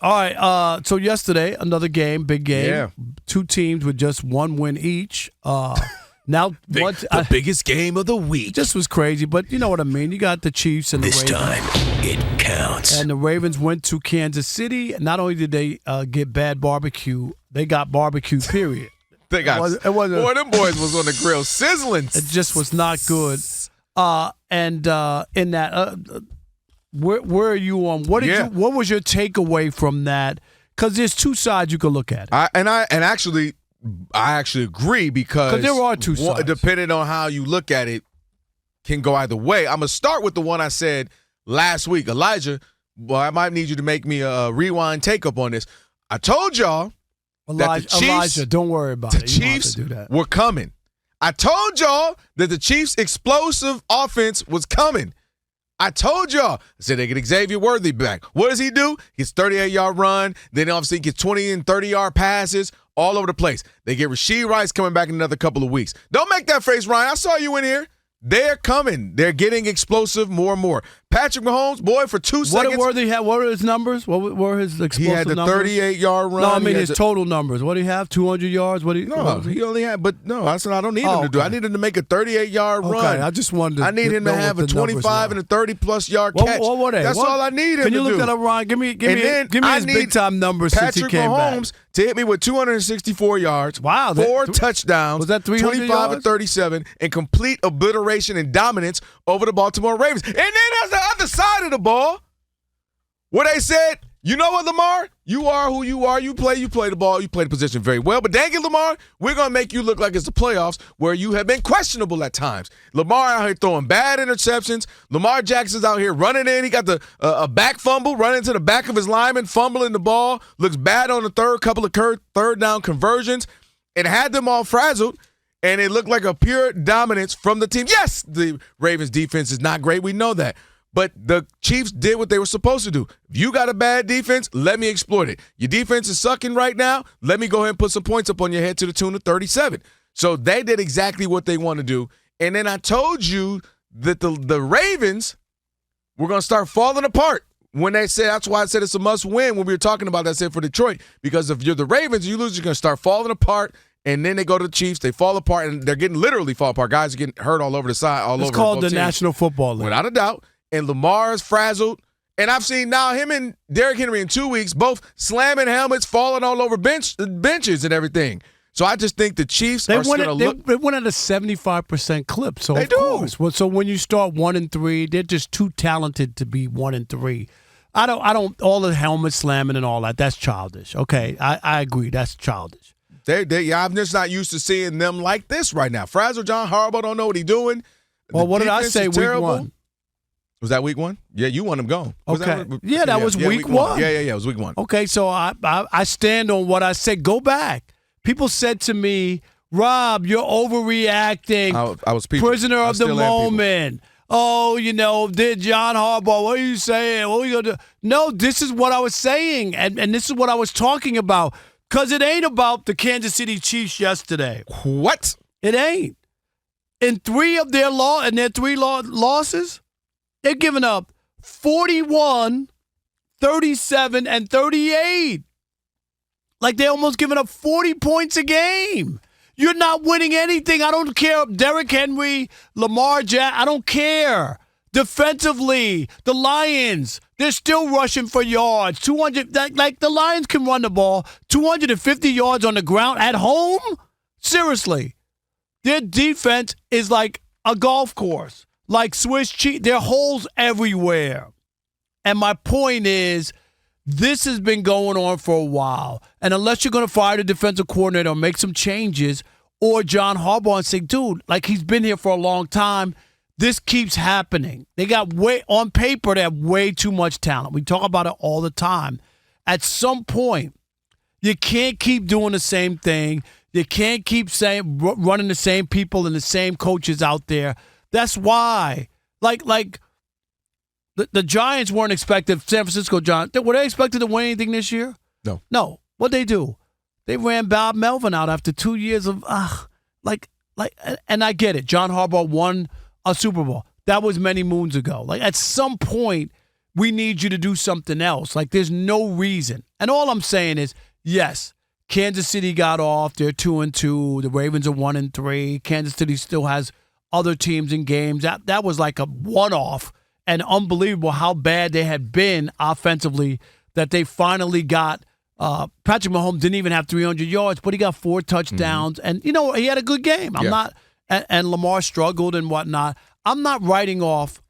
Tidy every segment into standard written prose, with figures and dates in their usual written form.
All right. So yesterday, another game, big game. Yeah. Two teams with just one win each. Now, the biggest game of the week. This was crazy, but you know what I mean. You got the Chiefs and the Ravens. This time, it counts. And the Ravens went to Kansas City. Not only did they get bad barbecue, they got barbecue, period. They got boy, them boys was on the grill sizzling. It just was not good. In that, where are you on? What was your takeaway from that? Because there's two sides you could look at it. I actually agree because there are two sides. Depending on how you look at it, can go either way. I'm gonna start with the one I said last week, Elijah. Well, I might need you to make me a rewind take up on this. I told y'all that the Chiefs, Elijah, don't worry about it. The Chiefs were coming. I told y'all that the Chiefs' explosive offense was coming. I told y'all. I said they get Xavier Worthy back. What does he do? He gets 38-yard run. Then obviously he gets 20 and 30-yard passes all over the place. They get Rashee Rice coming back in another couple of weeks. Don't make that face, Ryan. I saw you in here. They're coming. They're getting explosive more and more. Patrick Mahomes, boy, for 2 seconds. What did Worthy have? What were his numbers? What were his explosive numbers? He had the 38-yard run. No, I mean his total numbers. What did he have? 200 yards? He only had, but no, I said I don't need him to do. I need him to make a 38-yard run. I just wanted to I need him to have a 25 and a 30-plus yard catch. What were they? That's all I need him to do. Can you look that up, Ryan? Give me his big-time numbers since he came back. Patrick Mahomes to hit me with 264 yards, 4 touchdowns, was that 300 25 yards? and 37, and complete obliteration and dominance over the Baltimore Ravens. And then there's the other side of the ball where they said, you know what, Lamar? You are who you are. You play the ball. You play the position very well. But dang it, Lamar, we're going to make you look like it's the playoffs where you have been questionable at times. Lamar out here throwing bad interceptions. Lamar Jackson's out here running in. He got a back fumble, running to the back of his lineman, fumbling the ball. Looks bad on the couple of third down conversions. It had them all frazzled, and it looked like a pure dominance from the team. Yes, the Ravens defense is not great. We know that. But the Chiefs did what they were supposed to do. If you got a bad defense, let me exploit it. Your defense is sucking right now. Let me go ahead and put some points up on your head to the tune of 37. So they did exactly what they want to do. And then I told you that the Ravens were going to start falling apart when they said, that's why I said it's a must win when we were talking about that said for Detroit. Because if you're the Ravens, you lose, you're going to start falling apart. And then they go to the Chiefs, they fall apart, and they're getting literally fall apart. Guys are getting hurt all over the side, It's called the National Football League. Without a doubt. And Lamar is frazzled. And I've seen now him and Derrick Henry in 2 weeks, both slamming helmets, falling all over benches and everything. So I just think the Chiefs are going to look. They went at a 75% clip. So they of course. Well, so when you start 1-3, they're just too talented to be 1-3. I don't. All the helmet slamming and all that. That's childish. Okay, I agree. That's childish. I'm just not used to seeing them like this right now. Frazzle John Harbaugh don't know what he's doing. Well, what did I say? Week one. Was that week one? Yeah, you want him gone. Okay. That was week one. Yeah, it was week one. Okay, so I stand on what I said. Go back. People said to me, Rob, you're overreacting. I was prisoner of the moment. Oh, did John Harbaugh, what are you saying? What are you going to do? No, this is what I was saying, and this is what I was talking about, because it ain't about the Kansas City Chiefs yesterday. What? It ain't. In three losses, they're giving up 41, 37, and 38. Like they're almost giving up 40 points a game. You're not winning anything. I don't care. Derrick Henry, Lamar Jackson, I don't care. Defensively, the Lions, they're still rushing for yards. 200, like the Lions can run the ball. 250 yards on the ground at home? Seriously. Their defense is like a golf course. Like Swiss cheese. There are holes everywhere. And my point is, this has been going on for a while. And unless you're going to fire the defensive coordinator or make some changes, or John Harbaugh and say, dude, like he's been here for a long time, this keeps happening. They have way too much talent. We talk about it all the time. At some point, you can't keep doing the same thing. You can't keep running the same people and the same coaches out there. That's why. Like the Giants weren't expected, San Francisco Giants, were they expected to win anything this year? No. What'd they do? They ran Bob Melvin out after 2 years of, and I get it. John Harbaugh won a Super Bowl. That was many moons ago. Like, at some point, we need you to do something else. Like, there's no reason. And all I'm saying is, yes, Kansas City got off. They're 2-2. The Ravens are 1-3. Kansas City still has other teams in games. That was like a one-off, and unbelievable how bad they had been offensively that they finally got. Patrick Mahomes didn't even have 300 yards, but he got 4 touchdowns. And, he had a good game. And Lamar struggled and whatnot. I'm not writing off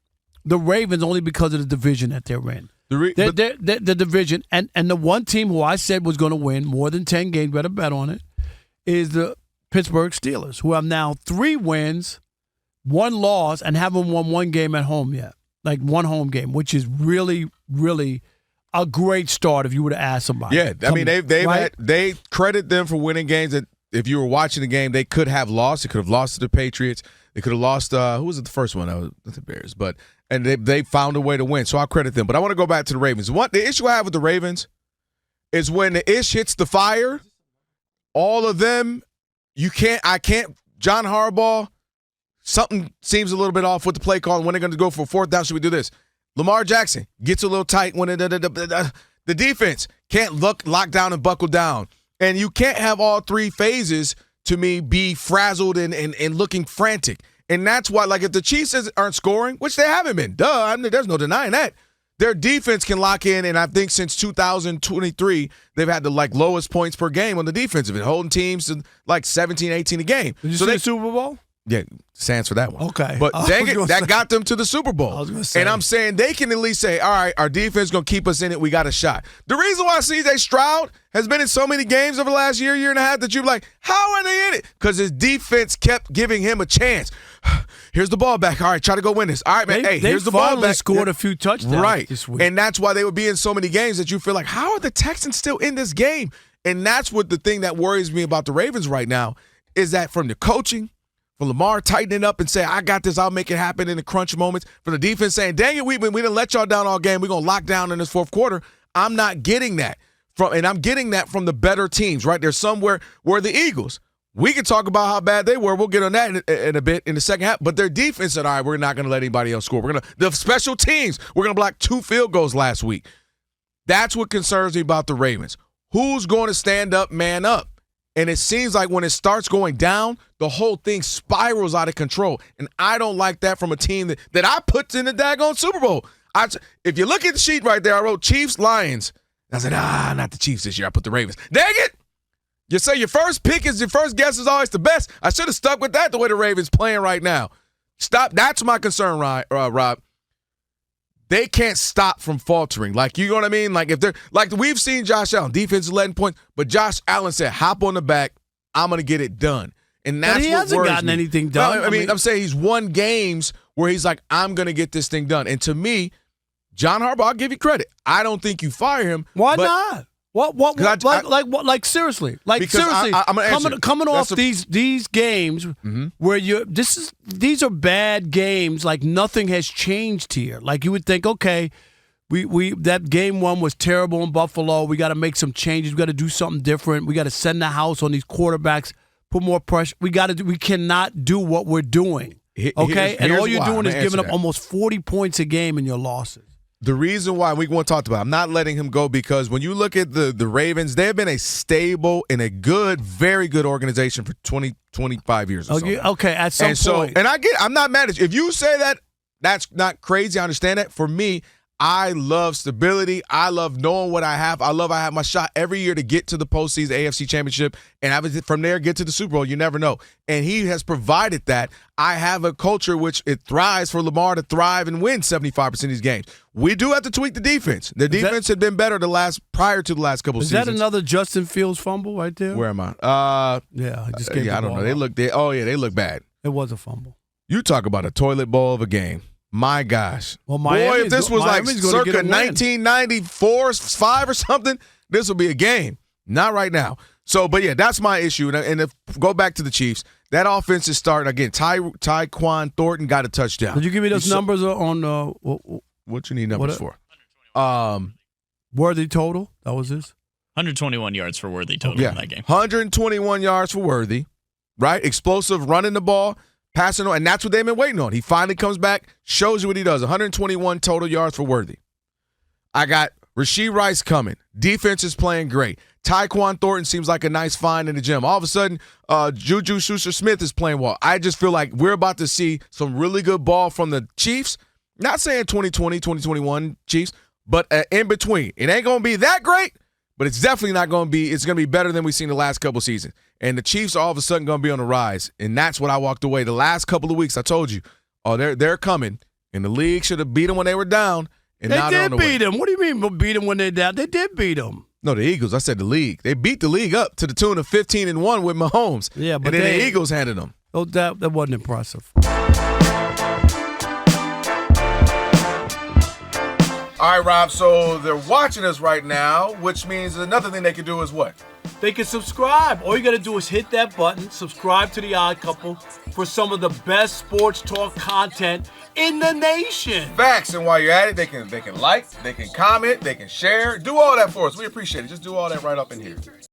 the Ravens only because of the division that they're in. The division. And the one team who I said was going to win more than 10 games, better bet on it, is the Pittsburgh Steelers, who have now 3 wins, 1 loss, and haven't won 1 game at home yet. Like 1 home game, which is really, really a great start if you were to ask somebody. Yeah, I mean, they credit them for winning games that if you were watching the game, they could have lost. They could have lost to the Patriots. They could have lost, who was it, the first one? The Bears. And they found a way to win, so I credit them. But I want to go back to the Ravens. The issue I have with the Ravens is when the ish hits the fire, all of them, John Harbaugh, something seems a little bit off with the play call. When they're going to go for 4th down, should we do this? Lamar Jackson gets a little tight when the defense can't lock down and buckle down. And you can't have all 3 phases, to me, be frazzled and looking frantic. And that's why, like, if the Chiefs aren't scoring, which they haven't been, there's no denying that, their defense can lock in. And I think since 2023, they've had the, lowest points per game on the defensive end, holding teams to, 17, 18 a game. Did you see the Super Bowl? Yeah, sans for that one. Okay. But dang it, that got them to the Super Bowl. I was going to say. And I'm saying they can at least say, all right, our defense is going to keep us in it. We got a shot. The reason why C.J. Stroud has been in so many games over the last year and a half that you're like, how are they in it? Because his defense kept giving him a chance. Here's the ball back. All right, try to go win this. All right, man. Here's the ball back. They scored a few touchdowns this week. And that's why they would be in so many games that you feel like, how are the Texans still in this game? And that's what the thing that worries me about the Ravens right now is that from the coaching, for Lamar tightening up and saying, I got this, I'll make it happen in the crunch moments. For the defense saying, dang it, we didn't let y'all down all game. We're going to lock down in this 4th quarter. I'm not getting that. And I'm getting that from the better teams, right? There's somewhere where the Eagles, we can talk about how bad they were. We'll get on that in a bit in the second half. But their defense said, all right, we're not going to let anybody else score. The special teams, we're going to block 2 field goals last week. That's what concerns me about the Ravens. Who's going to stand up, man up? And it seems like when it starts going down, the whole thing spirals out of control. And I don't like that from a team that I put in the daggone Super Bowl. If you look at the sheet right there, I wrote Chiefs, Lions. I said, not the Chiefs this year. I put the Ravens. Dang it! You say your first guess is always the best. I should have stuck with that the way the Ravens playing right now. Stop. That's my concern, Rob. They can't stop from faltering. You know what I mean? If they're we've seen Josh Allen, defense 11 points, but Josh Allen said, hop on the back, I'm going to get it done. And that's but he what hasn't gotten me. anything done. No, I mean, I'm saying he's won games where he's like, I'm going to get this thing done. And to me, John Harbaugh, I'll give you credit. I don't think you fire him. Why not? What seriously? Seriously, coming off these games where these are bad games. Nothing has changed here. You would think, okay, we that game 1 was terrible in Buffalo. We got to make some changes. We got to do something different. We got to send the house on these quarterbacks. Put more pressure. We cannot do what we're doing. Okay, and all you're doing is giving up almost 40 points a game in your losses. The reason why we want to talk about, I'm not letting him go because when you look at the Ravens, they've been a stable and a good, very good organization for 20, 25 years or so. Okay, at some point. And I'm not mad at you. If you say that, that's not crazy. I understand that. For me, I love stability. I love knowing what I have. I have my shot every year to get to the postseason, AFC Championship, and have it from there get to the Super Bowl. You never know. And he has provided that. I have a culture which it thrives for Lamar to thrive and win 75% of these games. We do have to tweak the defense. The defense had been better prior to the last couple seasons. Is that another Justin Fields fumble right there? Where am I? I just gave I don't know. They look bad. It was a fumble. You talk about a toilet bowl of a game. My gosh. Well, boy, if this was circa 1994, 5 or something, this would be a game. Not right now. So, but yeah, that's my issue. And if go back to the Chiefs, that offense is starting again. Tyquan Thornton got a touchdown. Did you give me those numbers on what you need numbers for? Worthy total? That was his? 121 yards for Worthy total in that game. 121 yards for Worthy, right? Explosive, running the ball. Passing on, and that's what they've been waiting on. He finally comes back, shows you what he does. 121 total yards for Worthy. I got Rashee Rice coming. Defense is playing great. Tyquan Thornton seems like a nice find in the gym. All of a sudden, Juju Schuster-Smith is playing well. I just feel like we're about to see some really good ball from the Chiefs. Not saying 2020, 2021 Chiefs, but in between. It ain't going to be that great, but it's definitely not going to be – it's going to be better than we've seen the last couple seasons. And the Chiefs are all of a sudden going to be on the rise, and that's what I walked away. The last couple of weeks, I told you, they're coming, and the league should have beat them when they were down. And they now did beat them. What do you mean beat them when they're down? They did beat them. No, the Eagles. I said the league. They beat the league up to the tune of 15-1 with Mahomes. Yeah, but and then the Eagles handed them. Oh, that wasn't impressive. All right, Rob. So they're watching us right now, which means another thing they can do is what? They can subscribe. All you got to do is hit that button, subscribe to The Odd Couple for some of the best sports talk content in the nation. Facts. And while you're at it, they can like, they can comment, they can share. Do all that for us. We appreciate it. Just do all that right up in here.